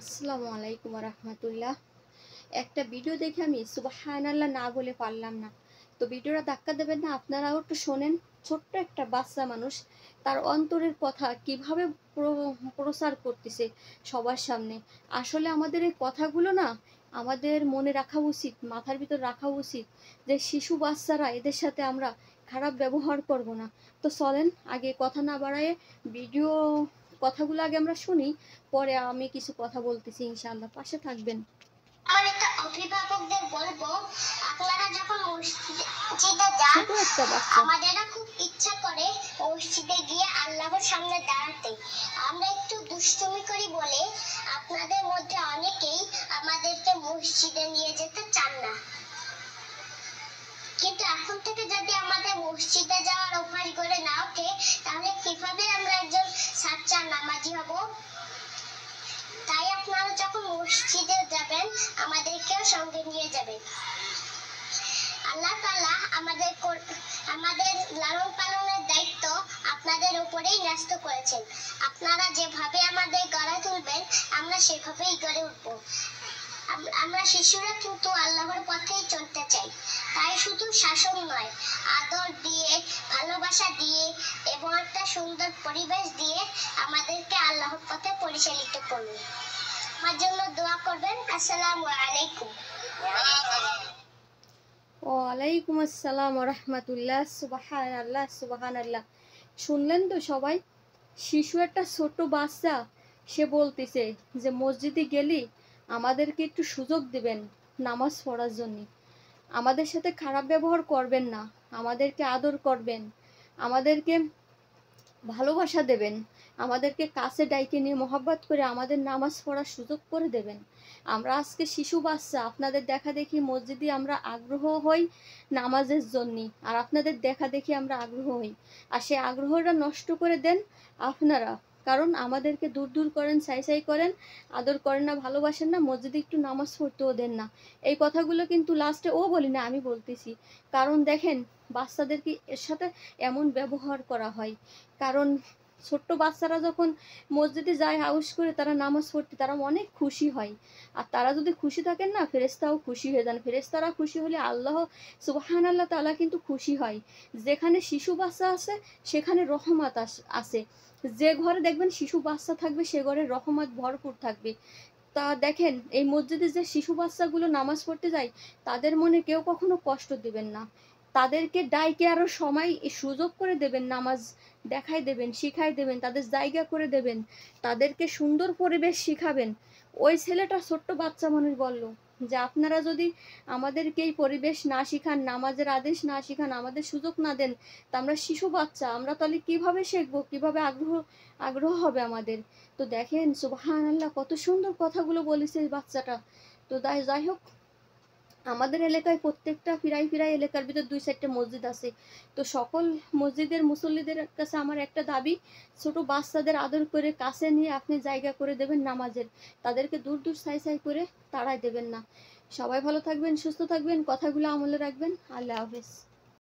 আসসালামু আলাইকুম রহমতুল্লাহ। একটা ভিডিও দেখে আমি সুবহানাল্লাহ না বলে পারলাম না। তো ভিডিওটা ধাক্কা দেবেন না, আপনারাও একটু শোনেন। ছোট্ট একটা বাচ্চা মানুষ তার অন্তরের কথা কিভাবে প্রচার করতেছে সবার সামনে। আসলে আমাদের এই কথাগুলো না আমাদের মনে রাখা উচিত, মাথার ভিতর রাখা উচিত যে শিশু বাচ্চারা, এদের সাথে আমরা খারাপ ব্যবহার করব না। তো চলেন আগে কথা না বাড়ায়ে ভিডিও কথাগুলো আগে আমরা শুনি, পরে আমি কিছু কথা বলতেছি ইনশাআল্লাহ, পাশে থাকবেন। আমার একটা অভিভাবকদের বলবো, আপনারা যখন মসজিদে যান, আমাদেরও খুব ইচ্ছা করে মসজিদে গিয়ে আল্লাহর সামনে দাঁড়াতে। আমরা একটু দুষ্টুমি করি বলে আপনাদের মধ্যে অনেকেই আমাদেরকে মসজিদে নিয়ে যেতে চান না। কিন্তু এখন থেকে যদি আমাদের মসজিদে যাওয়ার অভ্যাস গড়ে না ওঠে, তাহলে কিভাবে আমরা একজন সাচ্চা নামাজি হব? তাই আপনারা যখন মসজিদে যাবেন, আমাদেরকেও সঙ্গে নিয়ে যাবেন। আল্লাহ তাআলা আমাদের লালন পালনের দায়িত্ব আপনাদের উপরেই ন্যস্ত করেছেন। আপনারা যেভাবে আমাদের গড়ে তুলবেন, আমরা সেভাবেই গড়ে উঠবো। আমরা শিশুরা কিন্তু আল্লাহর পথেই চলতে চাই। তাই শুধু শাসন নয়, আদর দিয়ে, ভালোবাসা দিয়ে এবং একটা সুন্দর পরিবেশ দিয়ে আমাদেরকে আল্লাহর পথে পরিচালিত করুন। আমার জন্য দোয়া করবেন। আসসালামু আলাইকুম। ওয়ালাইকুম আসসালাম রহমতুল্লাহ। সুবহানাল্লাহ সুবহানাল্লাহ। শুনলেন তো সবাই? শিশু একটা ছোট বাচ্চা, সে বলতেছে যে মসজিদে গেলে আমাদেরকে একটু সুযোগ দিবেন নামাজ পড়ার জন্য, আমাদের সাথে খারাপ ব্যবহার করবেন না, আমাদেরকে আদর করবেন, আমাদেরকে ভালোবাসা দেবেন, আমাদেরকে কাছে ডাইকে নিয়ে মহব্বত করে আমাদের নামাজ পড়ার সুযোগ করে দেবেন। আমরা আজকে শিশু বাচ্চা, আপনাদের দেখা দেখি মসজিদে আমরা আগ্রহ হই নামাজের জন্য, আর আপনাদের দেখা দেখি আমরা আগ্রহ হই, আর সেই আগ্রহটা নষ্ট করে দেন আপনারা। কারণ আমাদেরকে দূর দূর করেন, সাই করেন, আদর করেন না, ভালোবাসেন না, মসজিদে একটু নামাজ পড়তেও দেন না। এই কথাগুলো কিন্তু লাস্টে ও বলি না, আমি বলতেছি। কারণ দেখেন বাচ্চাদেরকে এর সাথে এমন ব্যবহার করা হয়। কারণ ছোট্ট বাচ্চারা যখন মসজিদে যায় হাউস করে, তারা নামাজ পড়তে তারা অনেক খুশি হয়। আর তারা যদি খুশি থাকেন না, ফেরেশতাও খুশি হয়ে যান। ফেরেশতারা খুশি হলে আল্লাহ সুবহানাল্লাহ তাআলা কিন্তু খুশি হয়। যেখানে শিশু বাচ্চা আছে সেখানে রহমত আছে। যে ঘরে দেখবেন শিশু বাচ্চা থাকবে সে ঘরে রহমত ভরপুর থাকবে। তা দেখেন এই মসজিদে যে শিশু বাচ্চাগুলো নামাজ পড়তে যায়, তাদের মনে কেউ কখনো কষ্ট দিবেন না। তাদেরকে ডাইকে আরো সময় সুযোগ করে দেবেন, নামাজ দেখাই দেবেন, শিখাই দেবেন, তাদের জায়গা করে দেবেন, তাদেরকে সুন্দর পরিবেশ শিখাবেন। ওই ছেলেটা ছোট্ট বাচ্চা মানুষ বলল যে আপনারা যদি আমাদেরকে এই পরিবেশ না শিখান, নামাজের আদেশ না শিখান, আমাদের সুযোগ না দেন, তা আমরা শিশু বাচ্চা, আমরা তাহলে কিভাবে শিখবো, কিভাবে আগ্রহ হবে আমাদের? তো দেখেন সুবহানাল্লাহ কত সুন্দর কথাগুলো বলেছে এই বাচ্চাটা। তো যাই হোক, আমাদের এলাকায় প্রত্যেকটা ফিরাই এলাকার ভিতর 2-4টা মসজিদ আছে। তো সকল মসজিদের মুসল্লিদের কাছে আমার একটা দাবি, ছোট বাচ্চাদের আদর করে কাছে নিয়ে আপনি জায়গা করে দেবেন নামাজের, তাদেরকে দূর দূর সাই করে তাড়াই দেবেন না। সবাই ভালো থাকবেন, সুস্থ থাকবেন, কথাগুলো আমলে রাখবেন। আল্লাহ হাফেজ।